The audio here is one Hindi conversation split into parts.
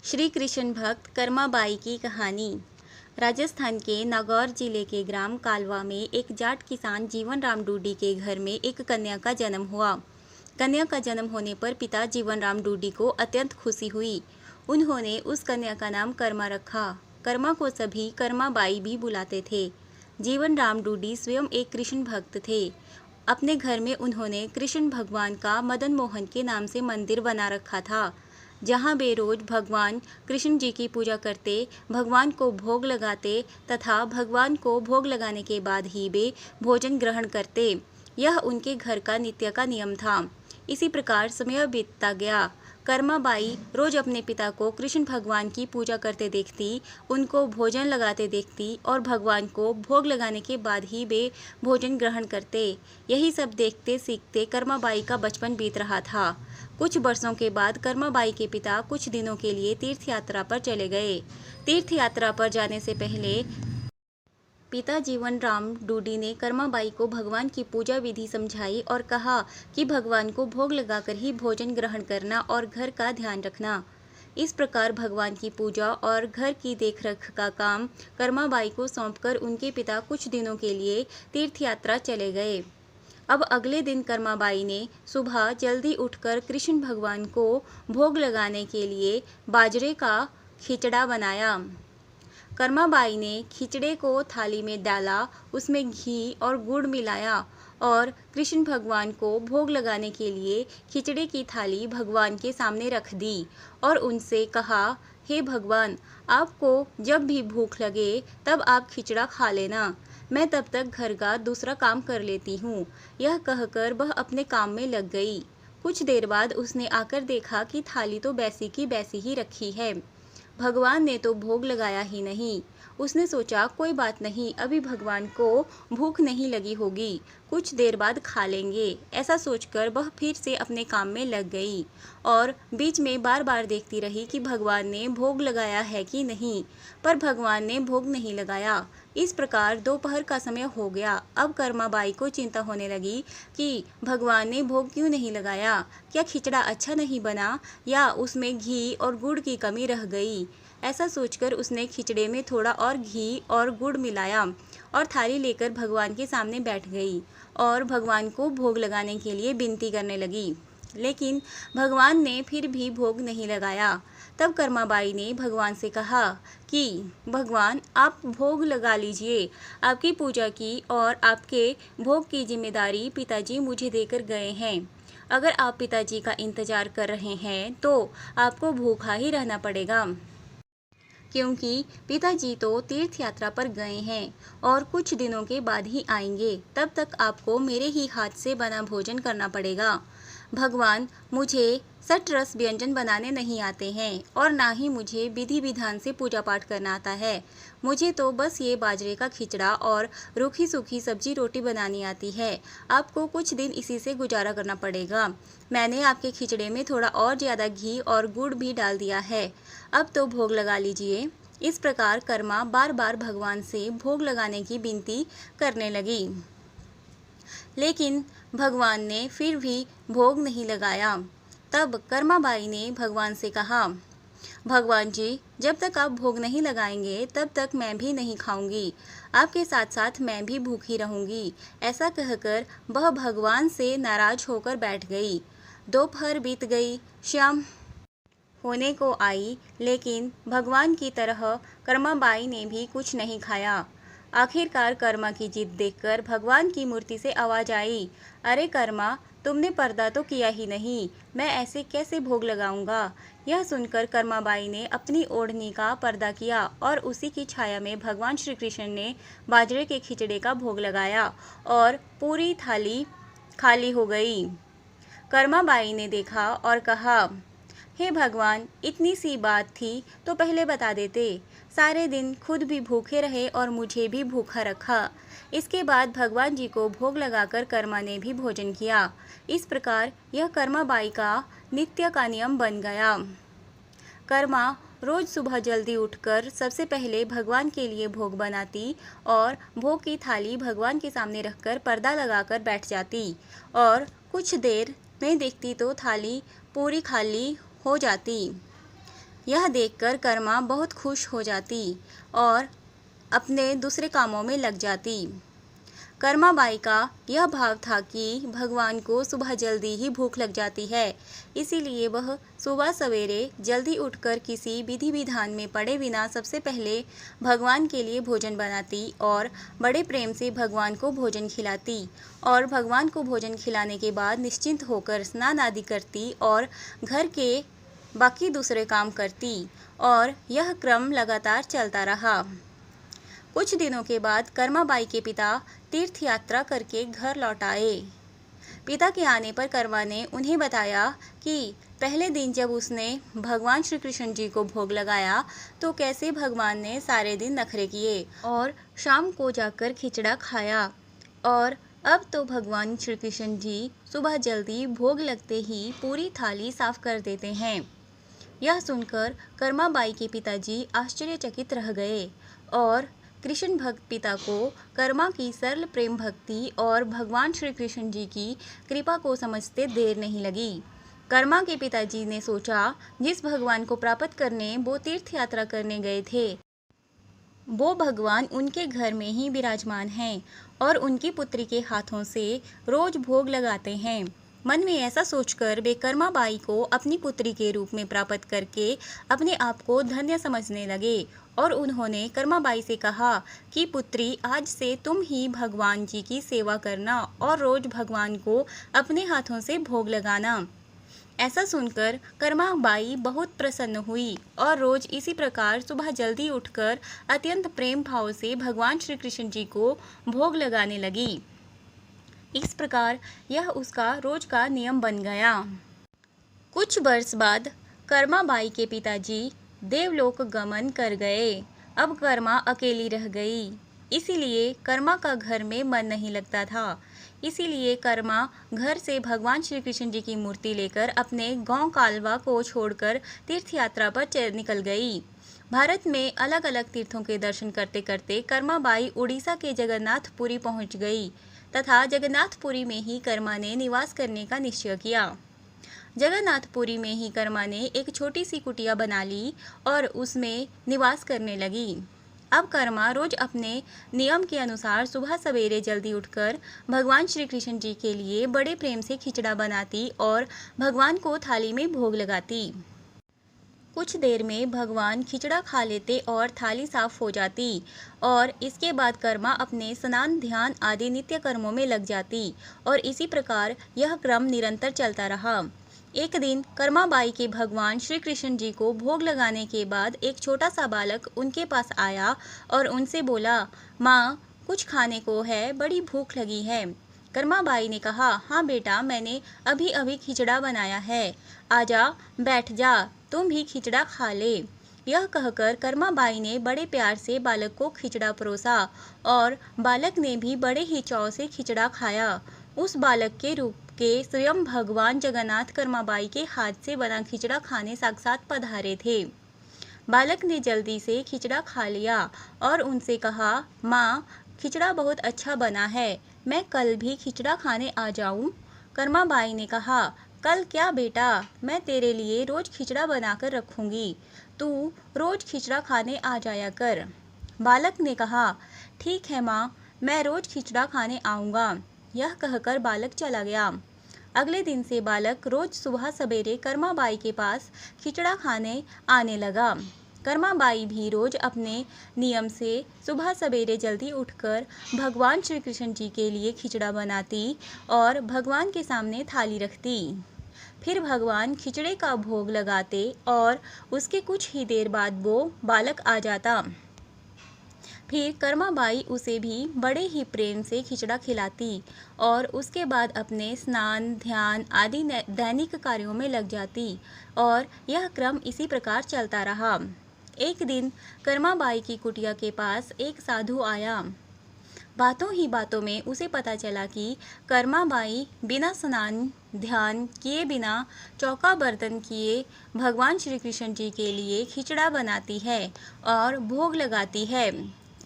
श्री कृष्ण भक्त कर्माबाई की कहानी। राजस्थान के नागौर जिले के ग्राम कालवा में एक जाट किसान जीवन राम डूडी के घर में एक कन्या का जन्म हुआ। कन्या का जन्म होने पर पिता जीवन राम डूडी को अत्यंत खुशी हुई। उन्होंने उस कन्या का नाम कर्मा रखा। कर्मा को सभी कर्माबाई भी बुलाते थे। जीवन राम डूडी स्वयं एक कृष्ण भक्त थे। अपने घर में उन्होंने कृष्ण भगवान का मदन मोहन के नाम से मंदिर बना रखा था, जहाँ वे रोज भगवान कृष्ण जी की पूजा करते, भगवान को भोग लगाते तथा भगवान को भोग लगाने के बाद ही वे भोजन ग्रहण करते। यह उनके घर का नित्य का नियम था। इसी प्रकार समय बीतता गया। कर्माबाई रोज अपने पिता को कृष्ण भगवान की पूजा करते देखती, उनको भोजन लगाते देखती और भगवान को भोग लगाने के बाद ही वे भोजन ग्रहण करते। यही सब देखते सीखते कर्माबाई का बचपन बीत रहा था। कुछ वर्षों के बाद कर्माबाई के पिता कुछ दिनों के लिए तीर्थ यात्रा पर चले गए। तीर्थ यात्रा पर जाने से पहले पिता जीवन राम डूडी ने कर्माबाई को भगवान की पूजा विधि समझाई और कहा कि भगवान को भोग लगाकर ही भोजन ग्रहण करना और घर का ध्यान रखना। इस प्रकार भगवान की पूजा और घर की देखरेख का काम कर्माबाई को सौंपकर उनके पिता कुछ दिनों के लिए तीर्थ यात्रा चले गए। अब अगले दिन कर्माबाई ने सुबह जल्दी उठकर कृष्ण भगवान को भोग लगाने के लिए बाजरे का खिचड़ा बनाया। कर्माबाई ने खिचड़े को थाली में डाला, उसमें घी और गुड़ मिलाया और कृष्ण भगवान को भोग लगाने के लिए खिचड़े की थाली भगवान के सामने रख दी और उनसे कहा, हे भगवान, आपको जब भी भूख लगे तब आप खिचड़ा खा लेना, मैं तब तक घर का दूसरा काम कर लेती हूँ। यह कहकर वह अपने काम में लग गई। कुछ देर बाद उसने आकर देखा कि थाली तो वैसी की वैसी ही रखी है। भगवान ने तो भोग लगाया ही नहीं। उसने सोचा कोई बात नहीं, अभी भगवान को भूख नहीं लगी होगी, कुछ देर बाद खा लेंगे। ऐसा सोचकर वह फिर से अपने काम में लग गई और बीच में बार बार देखती रही कि भगवान ने भोग लगाया है कि नहीं, पर भगवान ने भोग नहीं लगाया। इस प्रकार दोपहर का समय हो गया। अब कर्माबाई को चिंता होने लगी कि भगवान ने भोग क्यों नहीं लगाया, क्या खिचड़ा अच्छा नहीं बना या उसमें घी और गुड़ की कमी रह गई। ऐसा सोचकर उसने खिचड़े में थोड़ा और घी और गुड़ मिलाया और थाली लेकर भगवान के सामने बैठ गई और भगवान को भोग लगाने के लिए विनती करने लगी, लेकिन भगवान ने फिर भी भोग नहीं लगाया। तब कर्माबाई ने भगवान से कहा कि भगवान, आप भोग लगा लीजिए। आपकी पूजा की और आपके भोग की जिम्मेदारी पिताजी मुझे देकर गए हैं। अगर आप पिताजी का इंतजार कर रहे हैं तो आपको भूखा ही रहना पड़ेगा, क्योंकि पिताजी तो तीर्थ यात्रा पर गए हैं और कुछ दिनों के बाद ही आएंगे। तब तक आपको मेरे ही हाथ से बना भोजन करना पड़ेगा। भगवान, मुझे सटरस व्यंजन बनाने नहीं आते हैं और ना ही मुझे विधि विधान से पूजा पाठ करना आता है। मुझे तो बस ये बाजरे का खिचड़ा और रूखी सूखी सब्जी रोटी बनानी आती है। आपको कुछ दिन इसी से गुजारा करना पड़ेगा। मैंने आपके खिचड़े में थोड़ा और ज़्यादा घी और गुड़ भी डाल दिया है। अब तो भोग लगा लीजिए। इस प्रकार कर्मा बार बार भगवान से भोग लगाने की विनती करने लगी, लेकिन भगवान ने फिर भी भोग नहीं लगाया। तब कर्माबाई ने भगवान से कहा, भगवान जी, जब तक आप भोग नहीं लगाएंगे तब तक मैं भी नहीं खाऊंगी। आपके साथ साथ मैं भी भूखी रहूंगी। ऐसा कहकर वह भगवान से नाराज होकर बैठ गई। दोपहर बीत गई, शाम होने को आई, लेकिन भगवान की तरह कर्माबाई ने भी कुछ नहीं खाया। आखिरकार कर्मा की जिद देखकर भगवान की मूर्ति से आवाज आई, अरे कर्मा, तुमने पर्दा तो किया ही नहीं, मैं ऐसे कैसे भोग लगाऊंगा। यह सुनकर कर्माबाई ने अपनी ओढ़नी का पर्दा किया और उसी की छाया में भगवान श्री कृष्ण ने बाजरे के खिचड़े का भोग लगाया और पूरी थाली खाली हो गई। कर्माबाई ने देखा और कहा, हे भगवान, इतनी सी बात थी तो पहले बता देते। सारे दिन खुद भी भूखे रहे और मुझे भी भूखा रखा। इसके बाद भगवान जी को भोग लगाकर कर्मा ने भी भोजन किया। इस प्रकार यह कर्माबाई का नित्य का नियम बन गया। कर्मा रोज सुबह जल्दी उठकर सबसे पहले भगवान के लिए भोग बनाती और भोग की थाली भगवान के सामने रखकर पर्दा लगाकर बैठ जाती और कुछ देर में देखती तो थाली पूरी खाली हो जाती। यह देखकर कर्मा बहुत खुश हो जाती और अपने दूसरे कामों में लग जाती। कर्मा बाई का यह भाव था कि भगवान को सुबह जल्दी ही भूख लग जाती है, इसीलिए वह सुबह सवेरे जल्दी उठकर किसी विधि विधान में पड़े बिना सबसे पहले भगवान के लिए भोजन बनाती और बड़े प्रेम से भगवान को भोजन खिलाती और भगवान को भोजन खिलाने के बाद निश्चिंत होकर स्नान आदि करती और घर के बाकी दूसरे काम करती और यह क्रम लगातार चलता रहा। कुछ दिनों के बाद कर्मा बाई के पिता तीर्थ यात्रा करके घर लौट आए। पिता के आने पर कर्मा ने उन्हें बताया कि पहले दिन जब उसने भगवान श्री कृष्ण जी को भोग लगाया तो कैसे भगवान ने सारे दिन नखरे किए और शाम को जाकर खिचड़ा खाया, और अब तो भगवान श्री कृष्ण जी सुबह जल्दी भोग लगते ही पूरी थाली साफ कर देते हैं। यह सुनकर कर्मा बाई के पिताजी आश्चर्यचकित रह गए और कृष्ण भक्त पिता को कर्मा की सरल प्रेम भक्ति और भगवान श्री कृष्ण जी की कृपा को समझते देर नहीं लगी। कर्मा के पिताजी ने सोचा, जिस भगवान को प्राप्त करने वो तीर्थ यात्रा करने गए थे वो भगवान उनके घर में ही विराजमान हैं और उनकी पुत्री के हाथों से रोज भोग लगाते हैं। मन में ऐसा सोचकर वे कर्मा बाई को अपनी पुत्री के रूप में प्राप्त करके अपने आप को धन्य समझने लगे और उन्होंने कर्मा बाई से कहा कि पुत्री, आज से तुम ही भगवान जी की सेवा करना और रोज भगवान को अपने हाथों से भोग लगाना। ऐसा सुनकर कर्मा बाई बहुत प्रसन्न हुई और रोज इसी प्रकार सुबह जल्दी उठकर अत्यंत प्रेम भाव से भगवान श्री कृष्ण जी को भोग लगाने लगी। इस प्रकार यह उसका रोज का नियम बन गया। कुछ वर्ष बाद कर्मा बाई के पिताजी देवलोक गमन कर गए। अब कर्मा अकेली रह गई, इसीलिए कर्मा का घर में मन नहीं लगता था। इसीलिए कर्मा घर से भगवान श्री कृष्ण जी की मूर्ति लेकर अपने गांव कालवा को छोड़कर तीर्थ यात्रा पर निकल गई। भारत में अलग अलग तीर्थों के दर्शन करते करते कर्मा बाई उड़ीसा के जगन्नाथपुरी पहुंच गई तथा जगन्नाथपुरी में ही कर्मा ने निवास करने का निश्चय किया। जगन्नाथपुरी में ही कर्मा ने एक छोटी सी कुटिया बना ली और उसमें निवास करने लगी। अब कर्मा रोज अपने नियम के अनुसार सुबह सवेरे जल्दी उठकर भगवान श्री कृष्ण जी के लिए बड़े प्रेम से खिचड़ा बनाती और भगवान को थाली में भोग लगाती। कुछ देर में भगवान खिचड़ा खा लेते और थाली साफ हो जाती और इसके बाद कर्मा अपने स्नान ध्यान आदि नित्य कर्मों में लग जाती और इसी प्रकार यह क्रम निरंतर चलता रहा। एक दिन कर्मा बाई के भगवान श्री कृष्ण जी को भोग लगाने के बाद एक छोटा सा बालक उनके पास आया और उनसे बोला, माँ, कुछ खाने को है, बड़ी भूख लगी है। कर्मा बाई ने कहा, हाँ बेटा, मैंने अभी अभी खिचड़ा बनाया है, आजा बैठ जा, तुम भी खिचड़ा खा ले। यह कहकर कर्मा बाई ने बड़े प्यार से बालक को खिचड़ा परोसा और बालक ने भी बड़े ही चाव से खिचड़ा खाया। उस बालक के रूप के स्वयं भगवान जगन्नाथ कर्मा बाई के हाथ से बना खिचड़ा खाने साक्षात पधारे थे। बालक ने जल्दी से खिचड़ा खा लिया और उनसे कहा, माँ, खिचड़ा बहुत अच्छा बना है, मैं कल भी खिचड़ा खाने आ जाऊँ? कर्मा बाई ने कहा, कल क्या बेटा, मैं तेरे लिए रोज खिचड़ा बनाकर रखूंगी, तू रोज खिचड़ा खाने आ जाया कर। बालक ने कहा, ठीक है माँ, मैं रोज खिचड़ा खाने आऊँगा। यह कहकर बालक चला गया। अगले दिन से बालक रोज सुबह सवेरे कर्मा बाई के पास खिचड़ा खाने आने लगा। कर्मा बाई भी रोज अपने नियम से सुबह सवेरे जल्दी उठकर भगवान श्री कृष्ण जी के लिए खिचड़ा बनाती और भगवान के सामने थाली रखती। फिर भगवान खिचड़े का भोग लगाते और उसके कुछ ही देर बाद वो बालक आ जाता। फिर कर्मा बाई उसे भी बड़े ही प्रेम से खिचड़ा खिलाती और उसके बाद अपने स्नान ध्यान आदि दैनिक कार्यों में लग जाती और यह क्रम इसी प्रकार चलता रहा। एक दिन कर्मा बाई की कुटिया के पास एक साधु आया। बातों ही बातों में उसे पता चला कि कर्मा बाई बिना स्नान ध्यान किए बिना चौका बर्तन किए भगवान श्री कृष्ण जी के लिए खिचड़ा बनाती है और भोग लगाती है।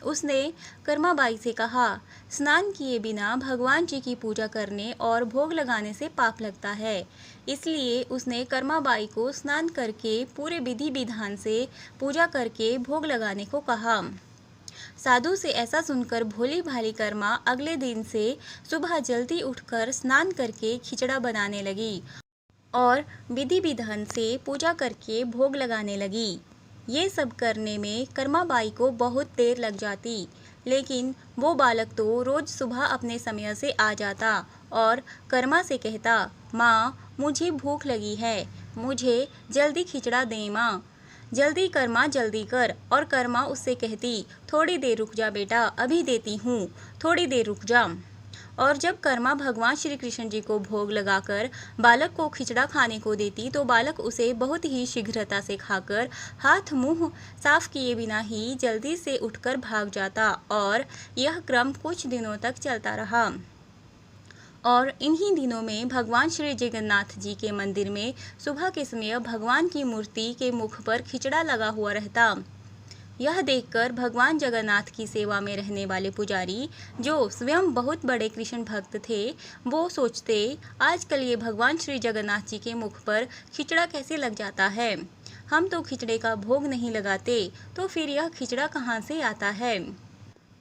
उसने कर्माबाई से कहा, स्नान किए बिना भगवान जी की पूजा करने और भोग लगाने से पाप लगता है। इसलिए उसने कर्माबाई को स्नान करके पूरे विधि विधान से पूजा करके भोग लगाने को कहा। साधु से ऐसा सुनकर भोली भाली कर्मा अगले दिन से सुबह जल्दी उठकर स्नान करके खिचड़ा बनाने लगी और विधि विधान से पूजा करके भोग लगाने लगी। ये सब करने में कर्माबाई को बहुत देर लग जाती, लेकिन वो बालक तो रोज सुबह अपने समय से आ जाता और कर्मा से कहता, माँ मुझे भूख लगी है, मुझे जल्दी खिचड़ा दे माँ, जल्दी कर माँ जल्दी कर। और कर्मा उससे कहती, थोड़ी देर रुक जा बेटा, अभी देती हूँ, थोड़ी देर रुक जा। और जब कर्मा भगवान श्री कृष्ण जी को भोग लगाकर बालक को खिचड़ा खाने को देती तो बालक उसे बहुत ही शीघ्रता से खाकर हाथ मुंह साफ किए बिना ही जल्दी से उठकर भाग जाता और यह क्रम कुछ दिनों तक चलता रहा। और इन्हीं दिनों में भगवान श्री जगन्नाथ जी के मंदिर में सुबह के समय भगवान की मूर्ति के मुख पर खिचड़ा लगा हुआ रहता। यह देखकर भगवान जगन्नाथ की सेवा में रहने वाले पुजारी, जो स्वयं बहुत बड़े कृष्ण भक्त थे, वो सोचते, आजकल ये भगवान श्री जगन्नाथ जी के मुख पर खिचड़ा कैसे लग जाता है। हम तो खिचड़े का भोग नहीं लगाते, तो फिर यह खिचड़ा कहाँ से आता है।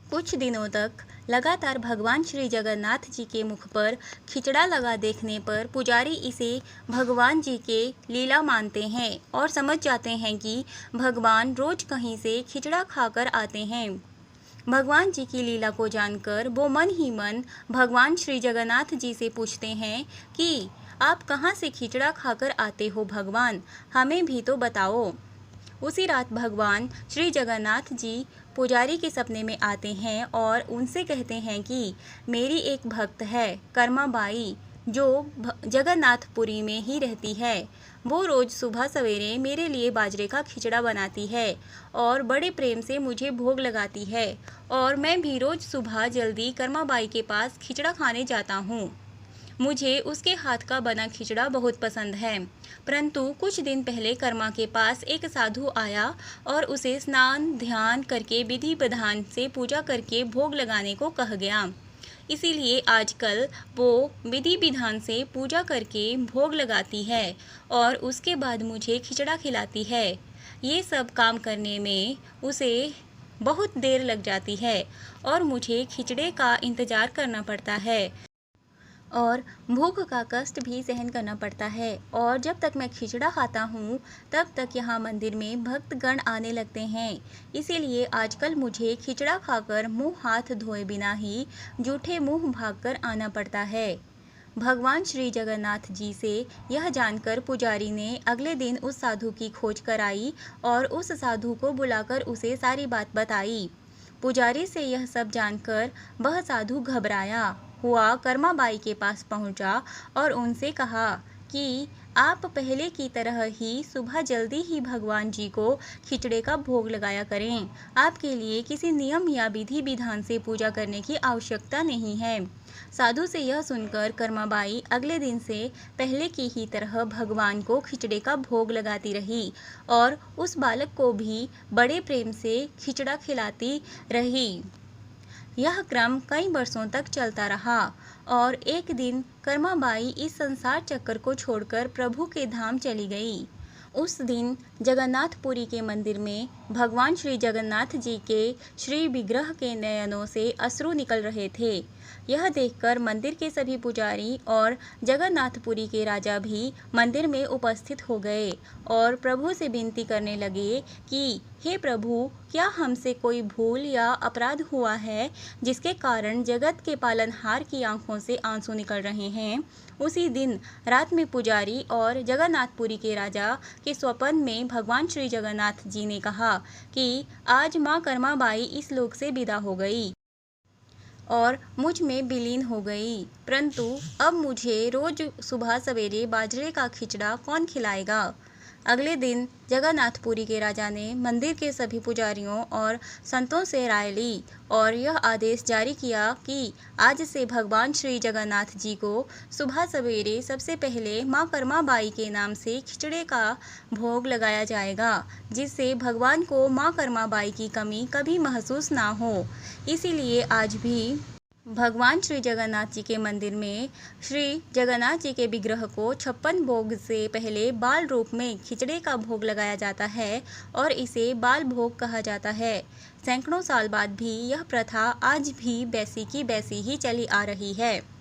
कुछ दिनों तक लगातार भगवान श्री जगन्नाथ जी के मुख पर खिचड़ा लगा देखने पर पुजारी इसे भगवान जी के लीला मानते हैं और समझ जाते हैं कि भगवान रोज कहीं से खिचड़ा खाकर आते हैं। भगवान जी की लीला को जानकर वो मन ही मन भगवान श्री जगन्नाथ जी से पूछते हैं कि आप कहाँ से खिचड़ा खाकर आते हो भगवान, हमें भी तो बताओ। उसी रात भगवान श्री जगन्नाथ जी पुजारी के सपने में आते हैं और उनसे कहते हैं कि मेरी एक भक्त है कर्माबाई, जो जगन्नाथपुरी में ही रहती है। वो रोज़ सुबह सवेरे मेरे लिए बाजरे का खिचड़ा बनाती है और बड़े प्रेम से मुझे भोग लगाती है और मैं भी रोज़ सुबह जल्दी कर्माबाई के पास खिचड़ा खाने जाता हूँ। मुझे उसके हाथ का बना खिचड़ा बहुत पसंद है। परंतु कुछ दिन पहले कर्मा के पास एक साधु आया और उसे स्नान ध्यान करके विधि विधान से पूजा करके भोग लगाने को कह गया। इसीलिए आजकल वो विधि विधान से पूजा करके भोग लगाती है और उसके बाद मुझे खिचड़ा खिलाती है। ये सब काम करने में उसे बहुत देर लग जाती है और मुझे खिचड़े का इंतज़ार करना पड़ता है और भूख का कष्ट भी सहन करना पड़ता है। और जब तक मैं खिचड़ा खाता हूँ तब तक यहाँ मंदिर में भक्तगण आने लगते हैं। इसीलिए आजकल मुझे खिचड़ा खाकर मुंह हाथ धोए बिना ही जूठे मुंह भागकर आना पड़ता है। भगवान श्री जगन्नाथ जी से यह जानकर पुजारी ने अगले दिन उस साधु की खोज कराई और उस साधु को बुलाकर उसे सारी बात बताई। पुजारी से यह सब जानकर वह साधु घबराया हुआ कर्माबाई के पास पहुंचा और उनसे कहा कि आप पहले की तरह ही सुबह जल्दी ही भगवान जी को खिचड़े का भोग लगाया करें। आपके लिए किसी नियम या विधि विधान से पूजा करने की आवश्यकता नहीं है। साधु से यह सुनकर कर्माबाई अगले दिन से पहले की ही तरह भगवान को खिचड़े का भोग लगाती रही और उस बालक को भी बड़े प्रेम से खिचड़ा खिलाती रही। यह क्रम कई वर्षों तक चलता रहा और एक दिन कर्माबाई इस संसार चक्र को छोड़कर प्रभु के धाम चली गई। उस दिन जगन्नाथपुरी के मंदिर में भगवान श्री जगन्नाथ जी के श्री विग्रह के नयनों से अश्रु निकल रहे थे। यह देखकर मंदिर के सभी पुजारी और जगन्नाथपुरी के राजा भी मंदिर में उपस्थित हो गए और प्रभु से विनती करने लगे कि हे प्रभु, क्या हमसे कोई भूल या अपराध हुआ है जिसके कारण जगत के पालनहार की आंखों से आंसू निकल रहे हैं। उसी दिन रात में पुजारी और जगन्नाथपुरी के राजा के स्वप्न में भगवान श्री जगन्नाथ जी ने कहा कि आज माँ कर्माबाई इस लोक से विदा हो गई और मुझ में विलीन हो गई, परंतु अब मुझे रोज सुबह सवेरे बाजरे का खिचड़ा कौन खिलाएगा। अगले दिन जगन्नाथपुरी के राजा ने मंदिर के सभी पुजारियों और संतों से राय ली और यह आदेश जारी किया कि आज से भगवान श्री जगन्नाथ जी को सुबह सवेरे सबसे पहले माँ कर्मा बाई के नाम से खिचड़े का भोग लगाया जाएगा, जिससे भगवान को माँ कर्मा बाई की कमी कभी महसूस ना हो। इसीलिए आज भी भगवान श्री जगन्नाथ जी के मंदिर में श्री जगन्नाथ जी के विग्रह को 56 भोग से पहले बाल रूप में खिचड़े का भोग लगाया जाता है और इसे बाल भोग कहा जाता है। सैकड़ों साल बाद भी यह प्रथा आज भी वैसी की वैसी ही चली आ रही है।